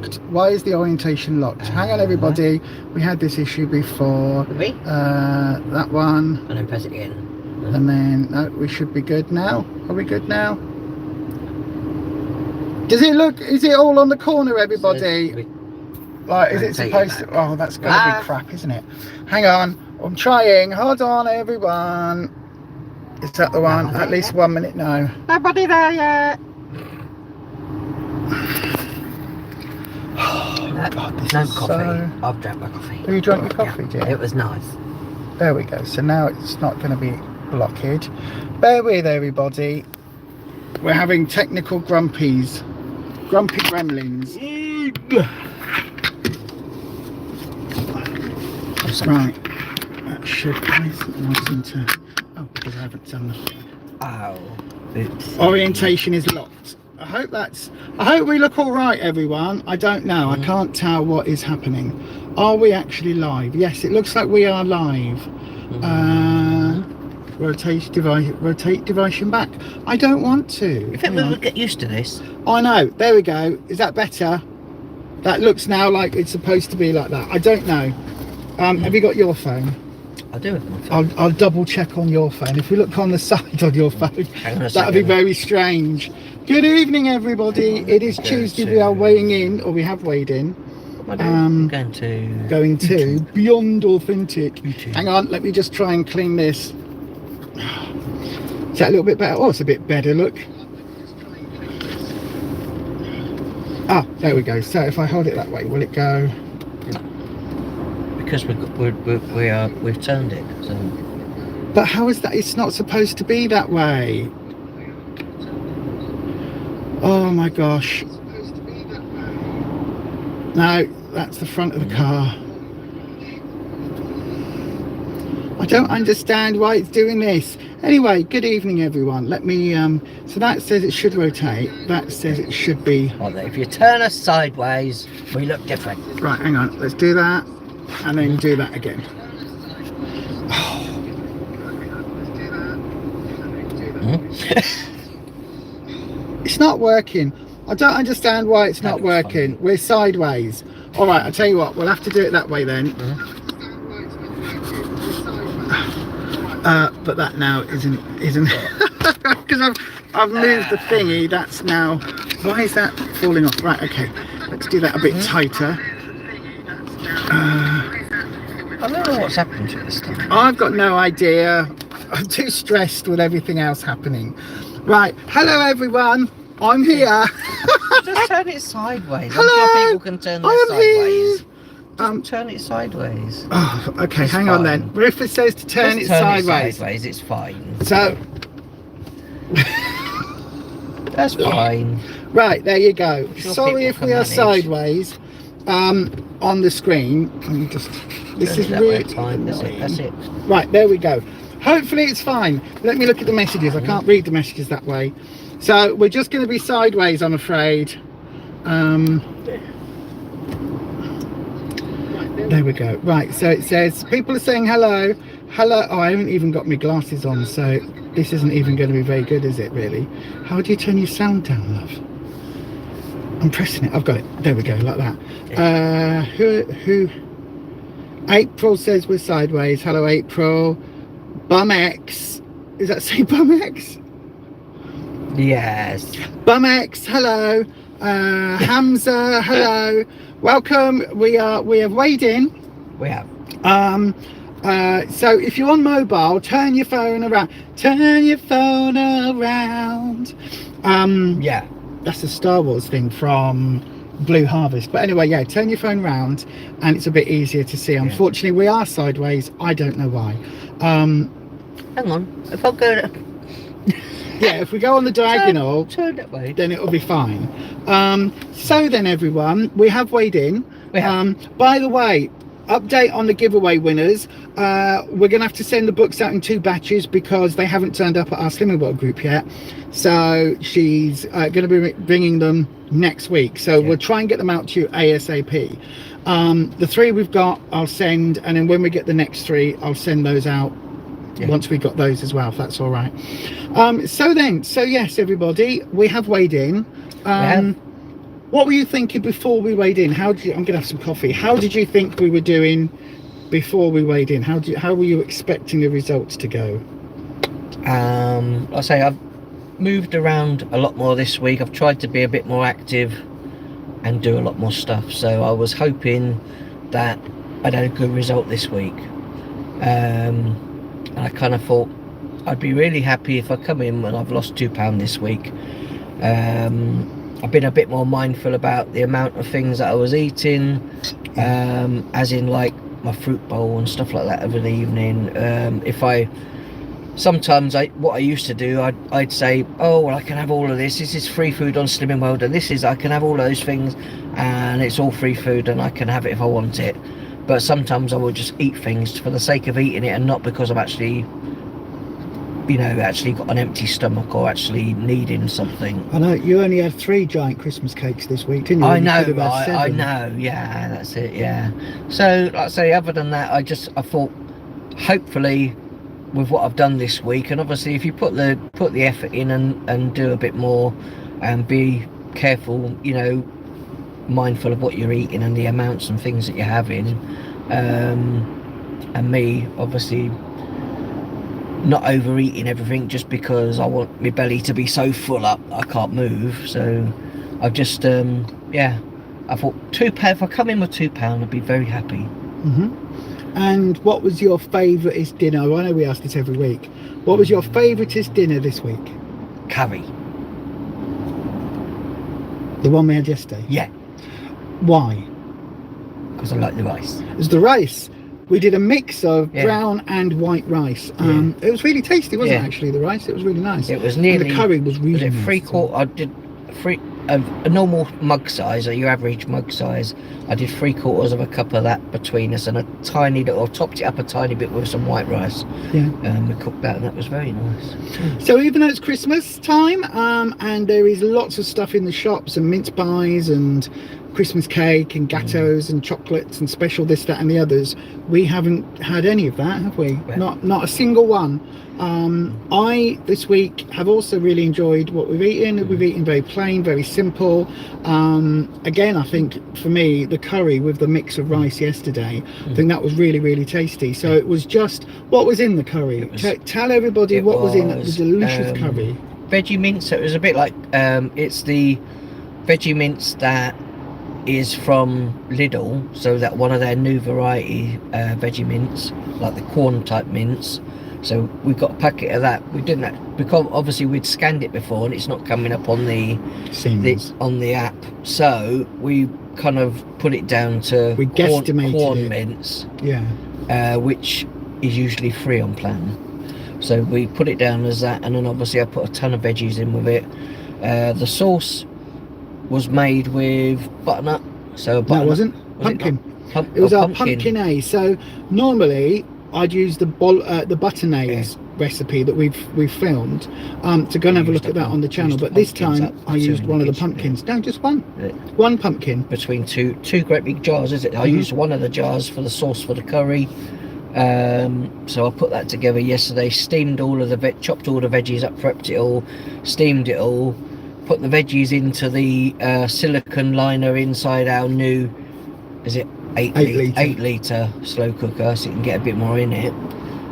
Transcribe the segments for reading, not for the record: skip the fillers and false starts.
locked? Why is the orientation locked? Hang on, everybody. We had this issue before. That one. And then press it again. And then, no, we should be good now. Are we good now? Does it look, is it all on the corner, everybody? Like, is it supposed to? Oh, that's going to be crap, isn't it? Hang on. I'm trying. Hold on, everyone. Is that the one? At least 1 minute now. Nobody there yet. Oh, God, this no is coffee. so... I've drank my coffee. Have you drunk your coffee, dear? It was nice. There we go. So now it's not going to be blockage. Bear with, everybody. We're having technical grumpy gremlins. Right. That should place it nice into... Oh, because I haven't done the... Oh. Oops. Orientation is locked. I hope we look all right, everyone. I don't know. I can't tell what is happening. Are we actually live? Yes, it looks like we are live. Rotate device back. I don't want to. I think we would get used to this. I know. There we go. Is that better? That looks now like it's supposed to be like that. I don't know. Have you got your phone? I do have my phone. I'll double check on your phone. If we look on the side on your phone, that would be very strange. Good evening, everybody. It is Tuesday. We are weighing in, or we have weighed in. Going to Beyond Authentic. Hang on, let me just try and clean this. Is that a little bit better? Oh, it's a bit better, look. Ah, there we go. So if I hold it that way, will it go? Because we've turned it. So. But how is that? It's not supposed to be that way. Oh my gosh. No, that's the front of the car. I don't understand why it's doing this. Anyway, good evening, everyone. Let me, so that says it should rotate. That says it should be... Well, if you turn us sideways, we look different. Right, hang on. Let's do that. And then do that again. Oh. It's not working. I don't understand why it's not working. We're sideways. All right, I'll tell you what. We'll have to do it that way then. But that now isn't because I've moved the thingy. That's now. Why is that falling off? Right. Okay. Let's do that a bit tighter. I don't know what's happened to this time. I've got no idea. I'm too stressed with everything else happening. Right. Hello, everyone. I'm here. Just turn it sideways. Hello. I'm sure people can turn it sideways. Just turn it sideways. Oh, okay. It's hang fine. on then. But if it says to turn it sideways, it's fine. So that's fine. Right, there you go. Sure, sorry if we are sideways on the screen. Let me just. This is really fine. That's it. Right, there we go. Hopefully it's fine. Let me look at the messages. I can't read the messages that way. So we're just going to be sideways, I'm afraid. There we go. Right, so it says people are saying hello. Hello. Oh, I haven't even got my glasses on, so this isn't even going to be very good, is it, really? How do you turn your sound down, love? I'm pressing it. I've got it. There we go, like that. Who? April says we're sideways. Hello, April. BumX. Is that say BumX? Yes. BumX, hello. Hamza, hello. Welcome. We have weighed in. We have. So if you're on mobile, turn your phone around. Turn your phone around. Yeah. That's a Star Wars thing from Blue Harvest. But anyway, yeah, turn your phone round and it's a bit easier to see. Unfortunately, we are sideways. I don't know why. Hang on. If I go... Yeah, if we go on the diagonal, turn that way, then it'll be fine. So then, everyone, we have weighed in. We have. By the way, update on the giveaway winners. We're going to have to send the books out in 2 batches because they haven't turned up at our Slimming World group yet. So she's going to be bringing them next week. So we'll try and get them out to you ASAP. The 3 we've got, I'll send, and then when we get the next 3, I'll send those out. Once we got those as well, if that's all right. So yes, everybody, we have weighed in. What were you thinking before we weighed in? I'm going to have some coffee. How did you think we were doing before we weighed in? How were you expecting the results to go? I say I've moved around a lot more this week. I've tried to be a bit more active and do a lot more stuff. So I was hoping that I'd had a good result this week. And I kind of thought I'd be really happy if I come in when I've lost £2 this week. I've been a bit more mindful about the amount of things that I was eating, as in like my fruit bowl and stuff like that over the evening. Sometimes what I used to do, I'd say, oh well, I can have all of this is free food on Slimming World, and I can have all of those things and it's all free food and I can have it if I want it. But sometimes I would just eat things for the sake of eating it and not because I'm actually got an empty stomach or actually needing something. I know you only had 3 giant Christmas cakes this week, didn't you? I know, I know, yeah, that's it, yeah. So like I say, other than that, I thought hopefully with what I've done this week, and obviously if you put the effort in and do a bit more and be careful, mindful of what you're eating and the amounts and things that you're having, and me obviously not overeating everything just because I want my belly to be so full up I can't move. So I've just I thought £2, if I come in with £2 I'd be very happy. And what was your favouriteest dinner? I know we ask this every week. What was your favouriteest dinner this week? Curry. The one we had yesterday? Yeah. Why? Because I like the rice. It was the rice. We did a mix of brown and white rice. It was really tasty, wasn't it, actually, the rice? It was really nice. It was nearly... And the curry was really nice. I did a normal mug size, or your average mug size. I did 3/4 of a cup of that between us and a tiny little, topped it up a tiny bit with some white rice. Yeah. We cooked that and that was very nice. So even though it's Christmas time and there is lots of stuff in the shops and mince pies and Christmas cake and gateaus and chocolates and special this, that and the others, we haven't had any of that, have we? Well, not a single one. I this week have also really enjoyed what we've eaten. We've eaten very plain, very simple. Again, I think for me the curry with the mix of rice yesterday, I think that was really, really tasty. So it was just, what was in the curry? Tell everybody what was in the delicious curry. Veggie mince. So it was a bit like it's the veggie mince that is from Lidl, so that one of their new variety veggie mince, like the corn type mince. So we got a packet of that. We didn't, because obviously we'd scanned it before and it's not coming up on the app, so we kind of put it down to corn mince, which is usually free on plan. So we put it down as that, and then obviously I put a ton of veggies in with it. The sauce was made with butternut. So that wasn't pumpkin. It was our pumpkin A. So normally I'd use the butternaise recipe that we've filmed to go and have a look at that on the channel, but this time I used one of the pumpkins. No, just one pumpkin between two great big jars, is it? I used one of the jars for the sauce for the curry. So I put that together yesterday, steamed all of the chopped all the veggies up, prepped it all, steamed it all, put the veggies into the silicone liner inside our new, is it 8 litre slow cooker, so you can get a bit more in it,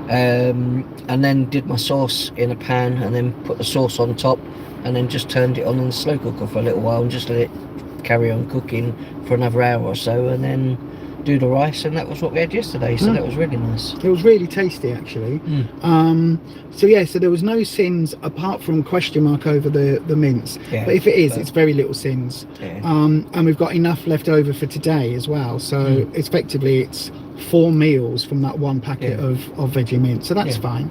and then did my sauce in a pan and then put the sauce on top and then just turned it on in the slow cooker for a little while and just let it carry on cooking for another hour or so, and then do the rice, and that was what we had yesterday. So that was really nice. It was really tasty, actually. So yeah, so there was no sins apart from question mark over the mince, but if it is, it's very little sins. And we've got enough left over for today as well, so effectively it's 4 meals from that one packet of veggie mince, so that's fine.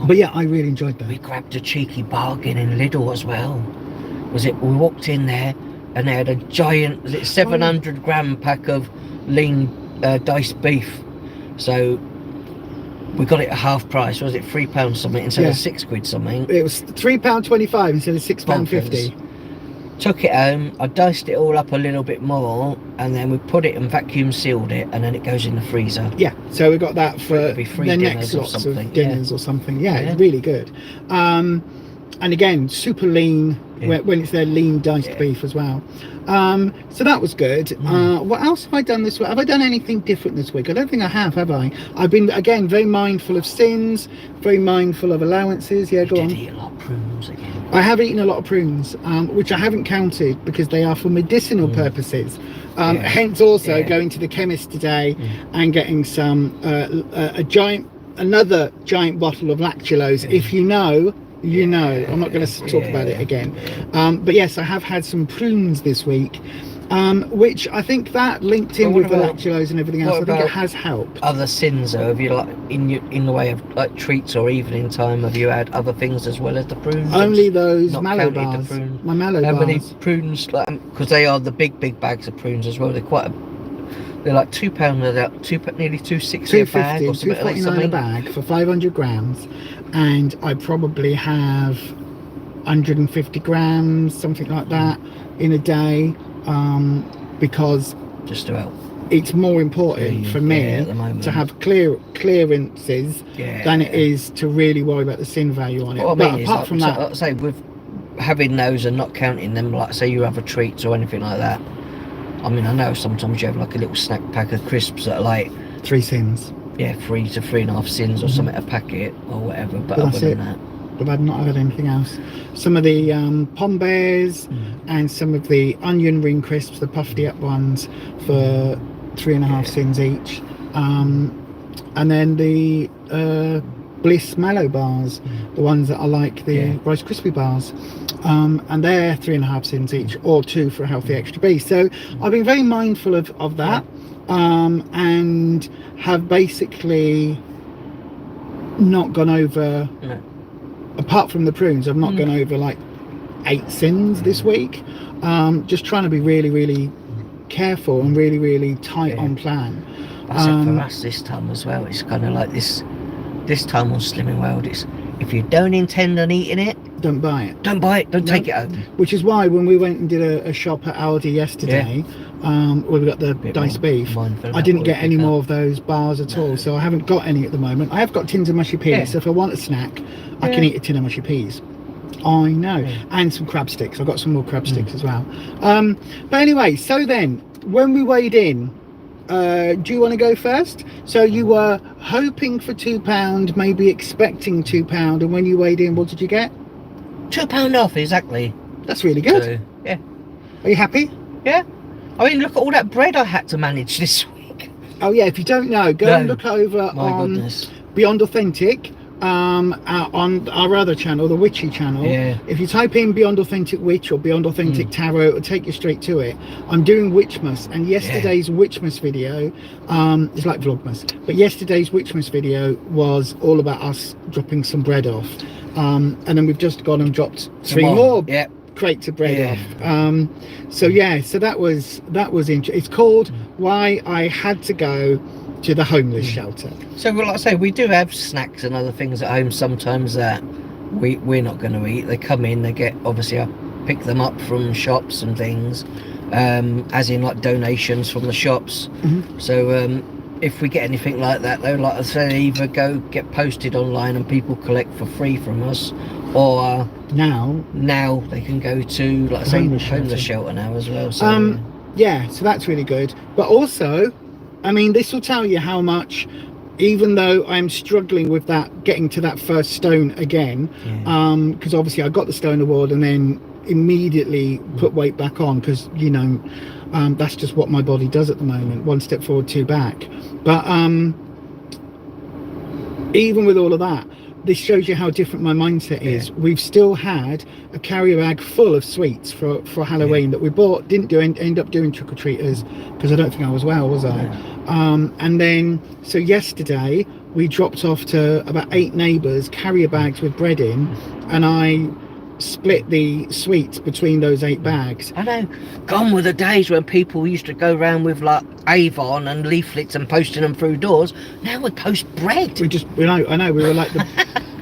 But yeah, I really enjoyed that. We grabbed a cheeky bargain in Lidl as well. We walked in there and they had a giant 700 gram pack of lean diced beef. So we got it at half price. Was it £3 something instead of £6 something? It was £3.25 instead of £6.50. Took it home, I diced it all up a little bit more, and then we put it and vacuum sealed it, and then it goes in the freezer. Yeah, so we got that for the next lots of dinners or something. Yeah, it's really good. and again, super lean Yeah. when it's their lean diced Yeah. beef as well. So that was good. What else have I done this week? Have I done anything different this week? I don't think I have I? I've been, again, very mindful of sins, very mindful of allowances. Yeah, go on. Did eat a lot of prunes again. I have eaten a lot of prunes, which I haven't counted because they are for medicinal purposes. Hence also going to the chemist today and getting some another giant bottle of lactulose. If you know, you know. I'm not going to talk about it again. But yes, I have had some prunes this week, which I think that linked in with the lactulose and everything else. I think it has helped. Other sins, though, have you, like, in the way of like treats or evening time, have you had other things as well as the prunes? Only those Not mallow counted the bars. My mallow How bars. many prunes? Like, because they are the big bags of prunes as well. They're quite. They're like £2. They're nearly £2.60 a bag or something like £2.49 a bag for 500 grams, and I probably have 150 grams, something like that, in a day, because just about. It's more important for me at the moment to have clearances than it is to really worry about the sin value on it. What I But mean is, apart like, from that, like I say, with having those and not counting them, like say you have a treats or anything like that. I mean, I know sometimes you have like a little snack pack of crisps that are like 3 sins. Yeah, 3 to 3.5 sins or something a packet or whatever. But That's other it. than that, I've not had anything else. Some of the Pom Bears and some of the onion ring crisps, the puffed up ones, for 3.5 sins each. And then the Bliss Mallow bars, the ones that are like the Rice Krispie bars, and they're 3.5 sins each, or 2 for a healthy extra B. So I've been very mindful of that, and have basically not gone over, apart from the prunes, I've not gone over like 8 sins this week. Just trying to be really careful and really tight on plan. That's it for us this time as well. It's kind of like this time on Slimming World, it's if you don't intend on eating it, don't buy it. Don't buy it. Don't take it home. Which is why when we went and did a shop at Aldi yesterday, where we got the diced beef, I didn't get any more of those bars at all. So I haven't got any at the moment. I have got tins of mushy peas. So if I want a snack, I can eat a tin of mushy peas. I know. And some crab sticks. I've got some more crab sticks as well. But anyway, so then when we weighed in, do you want to go first? So you were hoping for £2, maybe expecting £2, and when you weighed in, what did you get? £2 off, exactly. That's really good. So, yeah. Are you happy? Yeah. I mean, look at all that bread I had to manage this week. Oh yeah, if you don't know, go and look over on Beyond Authentic, on our other channel, the Witchy channel. If you type in Beyond Authentic Witch or Beyond Authentic Tarot, it'll take you straight to it. I'm doing Witchmas, and yesterday's Witchmas video is like Vlogmas, but yesterday's Witchmas video was all about us dropping some bread off, and then we've just gone and dropped 3 more crates of bread off. So that was interesting. It's called Why I Had to Go to the Homeless Shelter. So, well, like I say, we do have snacks and other things at home sometimes that we're not going to eat. They come in, they get, obviously I pick them up from shops and things, as in like donations from the shops. So if we get anything like that, though, like I say, they either get posted online and people collect for free from us, or now they can go to, like I say, homeless shelter now as well. So so that's really good. But also, I mean, this will tell you how much, even though I'm struggling with that, getting to that first stone again, because obviously I got the stone award and then immediately put weight back on, because that's just what my body does at the moment, 1 step forward, 2 back. But even with all of that, this shows you how different my mindset is. We've still had a carrier bag full of sweets for Halloween that we bought, didn't end up doing trick-or-treaters because I don't think I was well, was I? And then so yesterday we dropped off to about 8 neighbours carrier bags with bread in, and I split the sweets between those 8 bags. I know, gone were the days when people used to go around with like Avon and leaflets and posting them through doors. Now we post bread. I know we were like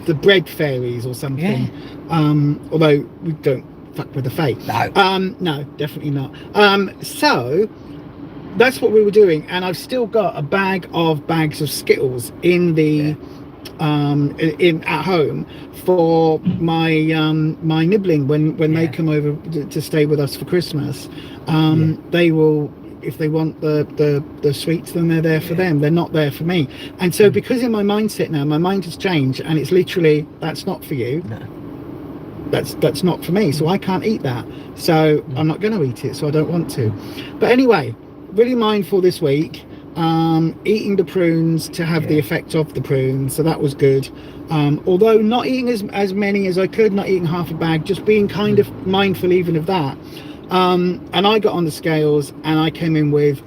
the bread fairies or something. Although we don't fuck with the faith. No, definitely not. So that's what we were doing, and I've still got a bag of bags of Skittles in the in at home for my my nibbling when they come over to stay with us for Christmas. They will, if they want the sweets, then they're there for them. They're not there for me. And so because in my mindset now, my mind has changed, and it's literally, that's not for you. No. That's not for me, so I can't eat that. So I'm not going to eat it, so I don't want to. But anyway, really mindful this week. Eating the prunes to have the effect of the prunes, so that was good. Although not eating as many as I could, not eating half a bag, just being kind of mindful even of that. And I got on the scales and I came in with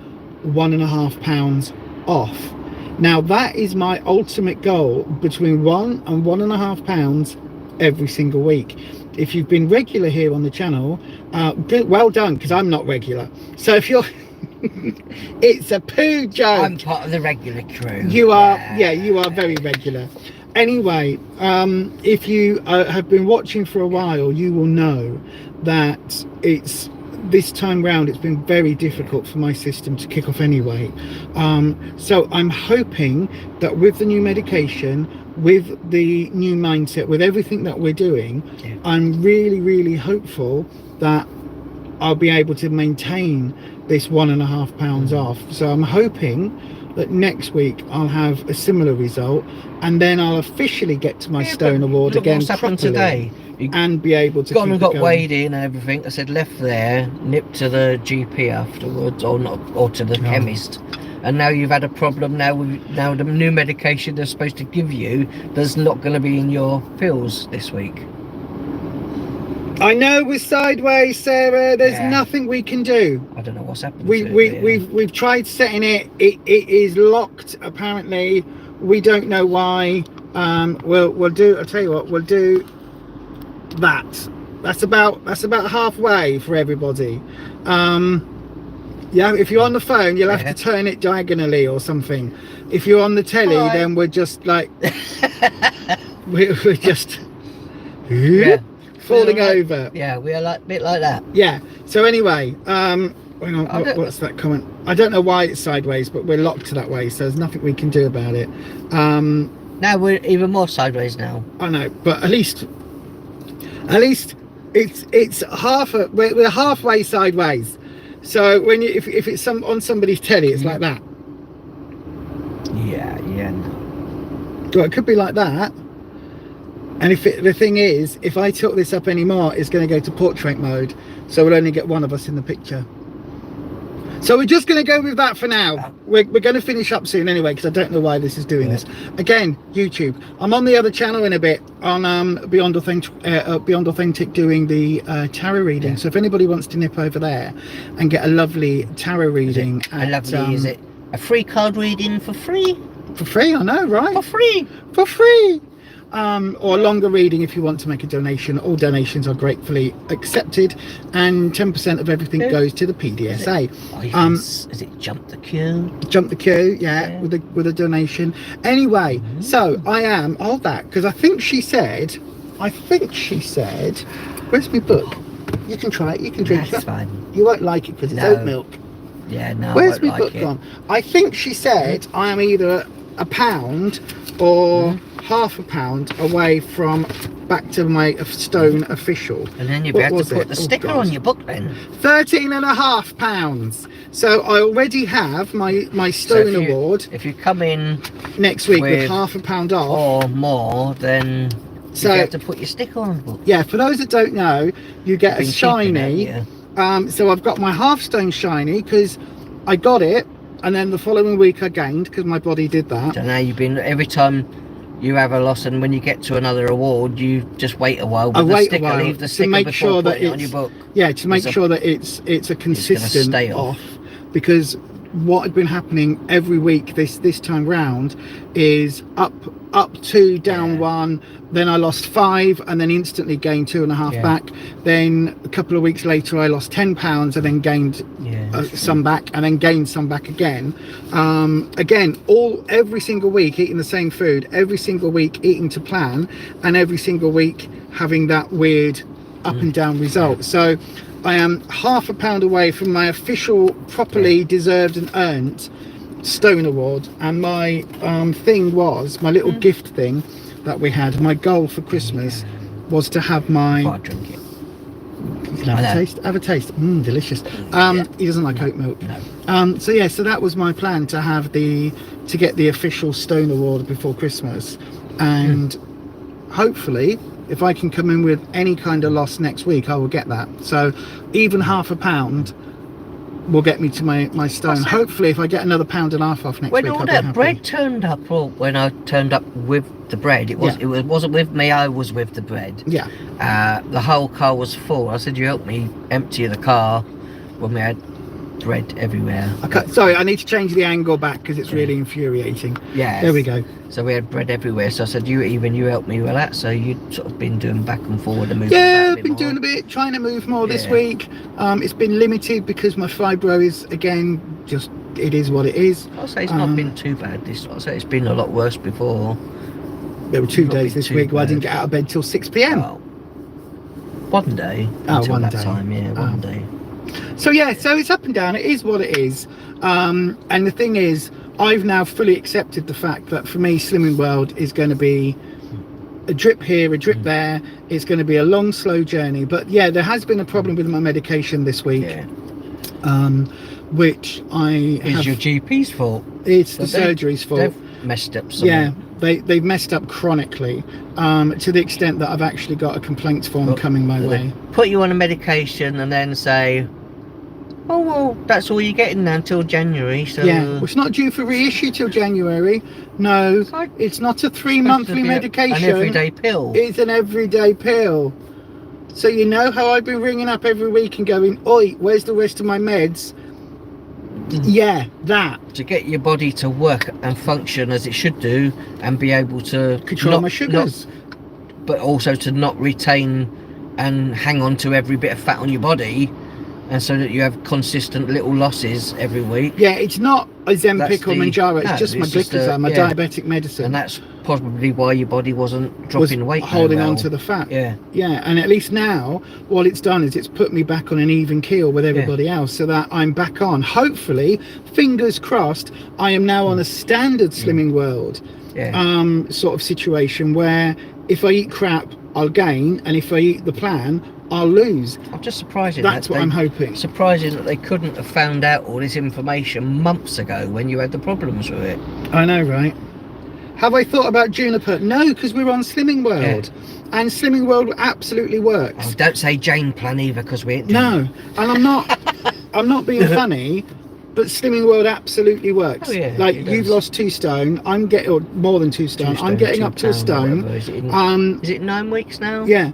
1.5 pounds off. Now that is my ultimate goal, between 1 and 1.5 pounds every single week. If you've been regular here on the channel, well done, because I'm not regular. So if you're it's a poo joke. I'm part of the regular crew. You are, yeah, you are very regular. Anyway, if you have been watching for a while, you will know that it's this time round it's been very difficult for my system to kick off anyway. So I'm hoping that with the new medication, with the new mindset, with everything that we're doing, I'm really hopeful that I'll be able to maintain this 1.5 pounds off. So I'm hoping that next week I'll have a similar result, and then I'll officially get to my Stone Award again properly today. and be able to gone and got going. weighed in and everything. I said left there, nipped to the GP afterwards, or not, or to the chemist. And now you've had a problem now with the new medication they're supposed to give you that's not going to be in your pills this week. I know we're sideways, Sarah. There's nothing we can do. I don't know what's happened. We've tried setting it. It is locked apparently. We don't know why. We'll do. I'll tell you what. We'll do that. That's about halfway for everybody. Yeah. If you're on the phone, you'll have to turn it diagonally or something. If you're on the telly, then we're just like we're just. Falling over. Yeah, we are like a bit like that. Yeah. So anyway, hang on, what's that comment? I don't know why it's sideways, but we're locked that way, so there's nothing we can do about it. Now we're even more sideways now. I know, but at least it's we're halfway sideways. So when you if it's on somebody's telly, it's like that. Yeah. Well, it could be like that. And the thing is, if I tilt this up anymore, it's going to go to portrait mode, so we'll only get one of us in the picture. So we're just going to go with that for now. We're going to finish up soon anyway, because I don't know why this is doing this. Again, YouTube. I'm on the other channel in a bit, on Beyond Authentic, doing the tarot reading. So if anybody wants to nip over there and get a lovely tarot reading, is it a free card reading for free? For free, I know, right? For free. Or longer reading if you want to make a donation. All donations are gratefully accepted, and 10% of everything goes to the PDSA. Is it jump the queue? Jump the queue, with a donation. Anyway, so I am all that, because I think she said, where's my book? You can try it, you can drink it. That's fine. You won't like it because it's oat milk. Yeah, no. Where's my book gone? I think she said I am either a pound or £0.5 pound away from back to my Stone official. And then you'll be able to put the sticker on your book then. £13.5. So I already have my Stone Award. If you come in next week with £0.5 pound off or more, then you have to put your sticker on the book. Yeah, for those that don't know, you get a shiny. So I've got my half stone shiny because I got it, and then the following week I gained because my body did that. So now you've been, every time you have a loss, and when you get to another award, you just wait a while. Leave the sticker to make sure that it's on your book. Yeah, to make sure that it's a consistent off. Because what had been happening every week this time round is up 2, down 1, then I lost 5, and then instantly gained 2.5 back. Then a couple of weeks later I lost £10 and then gained some back, and then gained some back again. Every single week eating the same food, every single week eating to plan, and every single week having that weird up and down result. So I am £0.5 pound away from my official, properly deserved and earned stone award, and my thing was my little gift thing that we had. My goal for Christmas was to have my. Before I drink it. You can have a taste. Have a taste. Delicious. He doesn't like oat milk. No. So yeah, so that was my plan, to have to get the official stone award before Christmas, and hopefully, if I can come in with any kind of loss next week, I will get that. So even £0.5 will get me to my stone. Hopefully, if I get another £1.50 off next week, When all I'll be that happy. bread turned up, or when I turned up with the bread, it wasn't with me. I was with the bread. Yeah. The whole car was full. I said, "You help me empty the car," when we had bread everywhere. Okay, sorry, I need to change the angle back because it's really infuriating. Yeah. There we go. So we had bread everywhere. So I said, you help me with that. So you'd sort of been doing back and forward and moving. Yeah, back I've been doing a bit, trying to move more this week. It's been limited because my fibro is, again, just, it is what it is. I'll say it's not been too bad. I'll say it's been a lot worse before. There were 2 days this week where I didn't get out of bed till 6 p.m. Oh, one day. Oh, until one that day. time, yeah, one day. So yeah, so it's up and down. It is what it is. And the thing is, I've now fully accepted the fact that for me, Slimming World is going to be a drip here, a drip there. It's going to be a long, slow journey. But yeah, there has been a problem with my medication this week, which It's your GP's fault. It's the surgery's fault. They've messed up something. Yeah, they've messed up chronically, to the extent that I've actually got a complaints form coming my way. Put you on a medication and then say, oh well, that's all you're getting now until January. So yeah, well, it's not due for reissue till January. No, it's not a 3-monthly medication. An everyday pill. It's an everyday pill. So you know how I've been ringing up every week and going, oi, where's the rest of my meds? Yeah, that. To get your body to work and function as it should do, and be able to control my sugars, but also to not retain and hang on to every bit of fat on your body, and so that you have consistent little losses every week. Yeah, it's not Ozempic or Manjaro, it's just my glucagon, my diabetic medicine. And that's probably why your body wasn't dropping weight, holding on to the fat. Yeah, and at least now what it's done is it's put me back on an even keel with everybody else, so that I'm back on, hopefully, fingers crossed, I am now on a standard Slimming World sort of situation, where if I eat crap I'll gain, and if I eat the plan I'll lose. I'm just surprised. That's what I'm hoping. Surprising that they couldn't have found out all this information months ago when you had the problems with it. I know, right? Have I thought about Juniper? No, because we're on Slimming World, and Slimming World absolutely works. Oh, don't say Jane Plan either, because we ain't and I'm not. I'm not being funny, but Slimming World absolutely works. Oh, yeah, like you've lost 2 stone. I'm getting, or more than 2 stone. I'm getting up to a stone. Is it 9 weeks now? Yeah.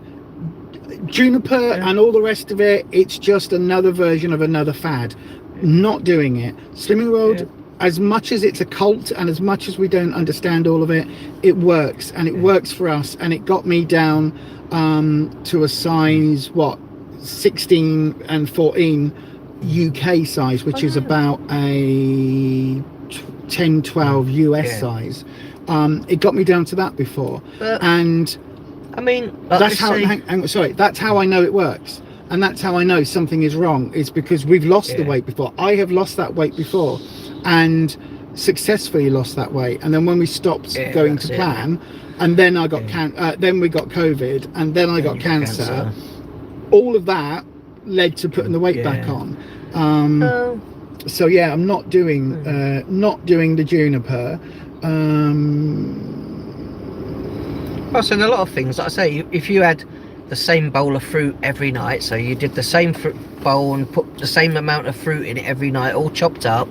Juniper and all the rest of it, it's just another version of another fad. Not doing it. Slimming World, as much as it's a cult and as much as we don't understand all of it, it works, and it works for us, and it got me down to a size 16 and 14 UK size, which is about a 10-12 US size. It got me down to that before, and I mean, that's how. That's how I know it works, and that's how I know something is wrong. Is because we've lost the weight before. I have lost that weight before, and successfully lost that weight. And then when we stopped going to plan, and then I got then we got COVID, and then I got cancer. All of that led to putting the weight back on. So yeah, I'm not doing the Juniper. Well, so in a lot of things, like I say, if you had the same bowl of fruit every night, so you did the same fruit bowl and put the same amount of fruit in it every night, all chopped up,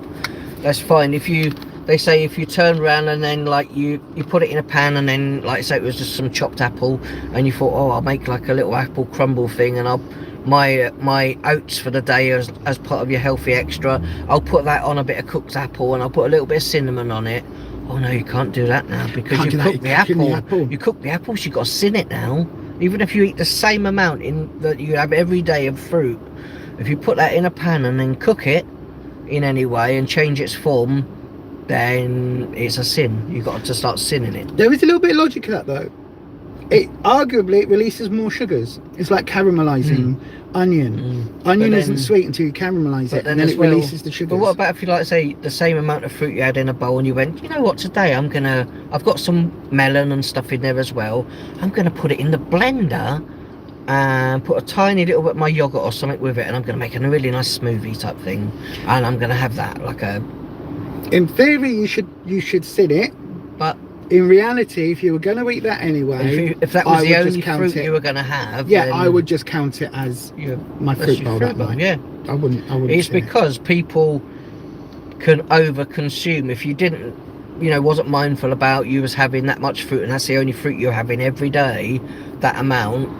that's fine. They say if you turn around and then like you put it in a pan, and then like say it was just some chopped apple, and you thought, oh, I'll make like a little apple crumble thing, and my oats for the day as part of your healthy extra, I'll put that on a bit of cooked apple, and I'll put a little bit of cinnamon on it. Oh no, you can't do that now, because you cooked the apple. You cook the apples, you've got to sin it now. Even if you eat the same amount that you have every day of fruit, if you put that in a pan and then cook it in any way and change its form, then it's a sin. You've got to start sinning it. There is a little bit of logic to that, though. it arguably it releases more sugars. It's like caramelizing onion. Onion isn't sweet until you caramelize it, and then it releases the sugars. But what about if you like say the same amount of fruit you had in a bowl and you went, you know what, today I've got some melon and stuff in there as well. I'm gonna put it in the blender and put a tiny little bit of my yogurt or something with it, and I'm gonna make a really nice smoothie type thing, and I'm gonna have that like a. In theory, you should sit it, but in reality, if you were going to eat that anyway, if that was the only fruit you were going to have, yeah, I would just count it as my fruit bowl that night. Yeah, I wouldn't. It's because people can over consume. If you didn't, wasn't mindful about you was having that much fruit, and that's the only fruit you're having every day, that amount.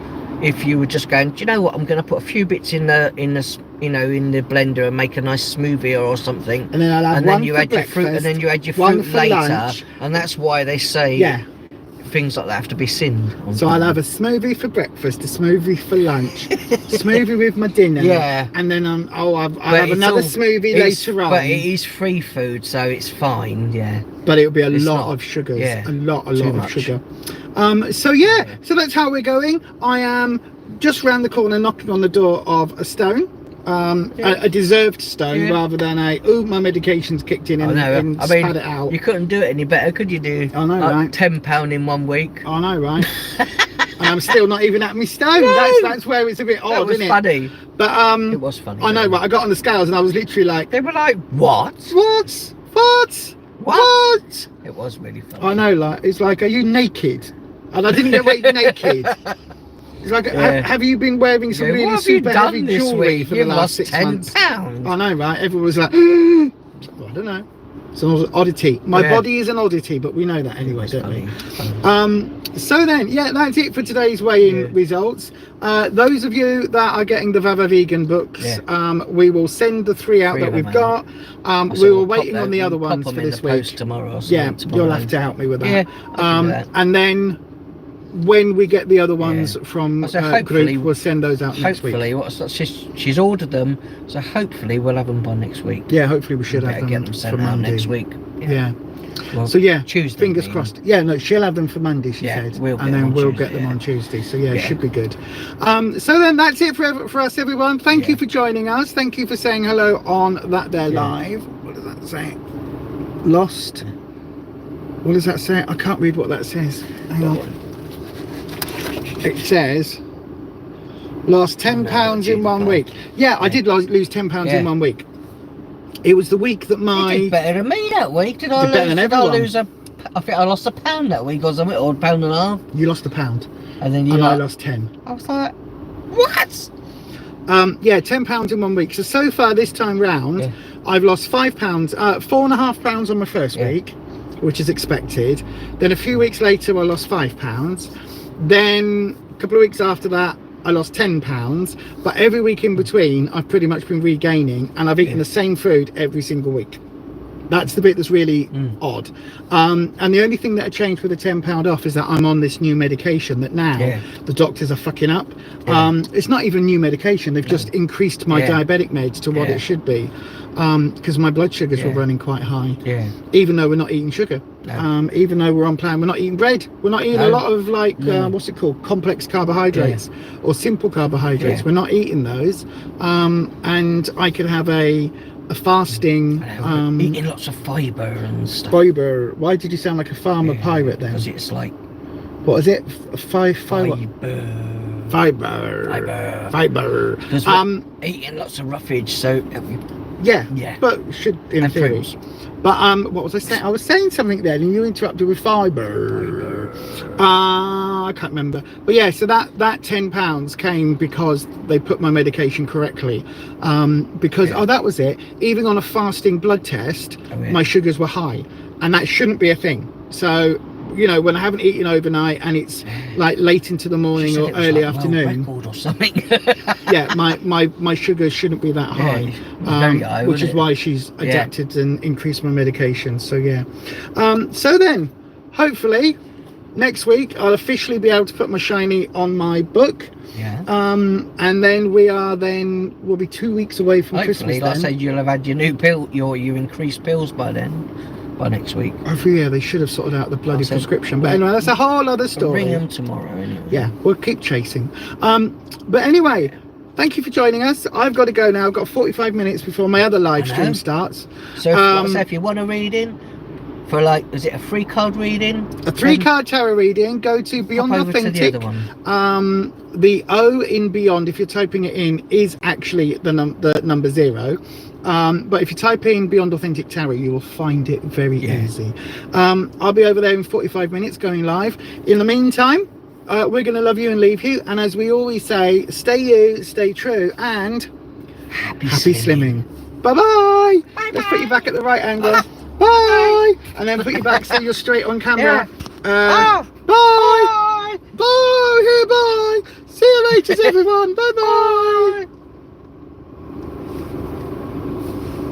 If you were just going, do you know what, I'm going to put a few bits in the blender and make a nice smoothie or something, and then I'll have one you for add your fruit, and then you add your fruit later, lunch. And that's why they say things like that have to be sinned. So I'll have a smoothie for breakfast, a smoothie for lunch, smoothie with my dinner, and then I'll have another smoothie later on. But it is free food, so it's fine, But it'll be a lot of sugars, a lot of sugar. So that's how we're going. I am just round the corner knocking on the door of a stone. A deserved stone rather than my medication's kicked in and spat it out. You couldn't do it any better, could you? I know, right? £10 in 1 week. I know, right? And I'm still not even at my stone. That's where it's a bit odd, isn't it? Funny. But it was funny. I know, right? I got on the scales and I was literally like, they were like, what? It was really funny. I know, like it's like, are you naked? And I didn't get naked. It's like, have you been wearing some really super heavy jewellery for the last 6 months? £10. I know, right? Everyone was like, I don't know. It's an oddity. My body is an oddity, but we know that anyway, don't we? So then, that's it for today's weigh-in results. Those of you that are getting the Vava Vegan books, we will send the 3 out that we've got. We were waiting on the other ones for this week. Tomorrow, you'll have to help me with that. Yeah, and then when we get the other ones from group, we'll send those out next week. She's ordered them, so hopefully we'll have them by next week. Yeah, hopefully we should have them, get them sent out next week. Well, so Tuesday, fingers crossed. No, she'll have them for Monday, she said, and then we'll get them on Tuesday. So it should be good. So then that's it for us, everyone. Thank you for joining us. Thank you for saying hello on that there live. What does that say? Lost. What does that say? I can't read what that says. Hang on. It says lost £10 in 1 week. I did lose £10 in 1 week. It was the week that You did better than me that week. Did I lose I think I lost £1 that week or something, or £1.50. You lost £1, and then I lost 10. I was like, what? £10 in 1 week. So far this time round, I've lost £5, £4.5 on my first week, which is expected. Then a few weeks later, I lost £5. Then a couple of weeks after that, I lost £10, but every week in between I've pretty much been regaining, and I've eaten the same food every single week. That's the bit that's really odd. And the only thing that changed with the £10 off is that I'm on this new medication that now the doctors are fucking up. It's not even new medication, they've just increased my diabetic meds to what it should be, because my blood sugars were running quite high, even though we're not eating sugar. Even though we're on plan, we're not eating bread, we're not eating a lot of what's it called, complex carbohydrates or simple carbohydrates. We're not eating those, and I could have a fasting eating lots of fibre and stuff. Fibre. Why did you sound like a farmer pirate then? Because it's like, what is it? Fibre. Because eating lots of roughage, so but should in theory. But what was I saying? I was saying something then, and you interrupted with fibre. I can't remember. But so that £10 came because they put my medication correctly. Because that was it. Even on a fasting blood test, my sugars were high, and that shouldn't be a thing. So when I haven't eaten overnight and it's like late into the morning or early afternoon or something. my sugars shouldn't be that high, high, which is why she's adapted and increased my medication. So so then hopefully next week I'll officially be able to put my shiny on my book, and then we'll be 2 weeks away from Christmas. Like I said, you'll have had your new pill, your increased pills by then. by next week. Every year they should have sorted out the bloody I said, prescription. But anyway, that's a whole other I'll story. ring them tomorrow anyway. Yeah, we'll keep chasing. But anyway, thank you for joining us. I've got to go now. I've got 45 minutes before my other live stream starts. So if you want a reading for like, is it a 3-card reading? A 3-card tarot reading, go to Beyond over Authentic. to the other one. The O in Beyond, if you're typing it in, is actually the number 0. But if you type in Beyond Authentic Tarot, you will find it very easy. I'll be over there in 45 minutes going live. In the meantime, we're going to love you and leave you. And as we always say, stay you, stay true, and happy slimming. Bye-bye. Let's put you back at the right angle. Bye. And then put you back so you're straight on camera. Bye. Bye. Bye. Bye. See you later, everyone. Bye-bye.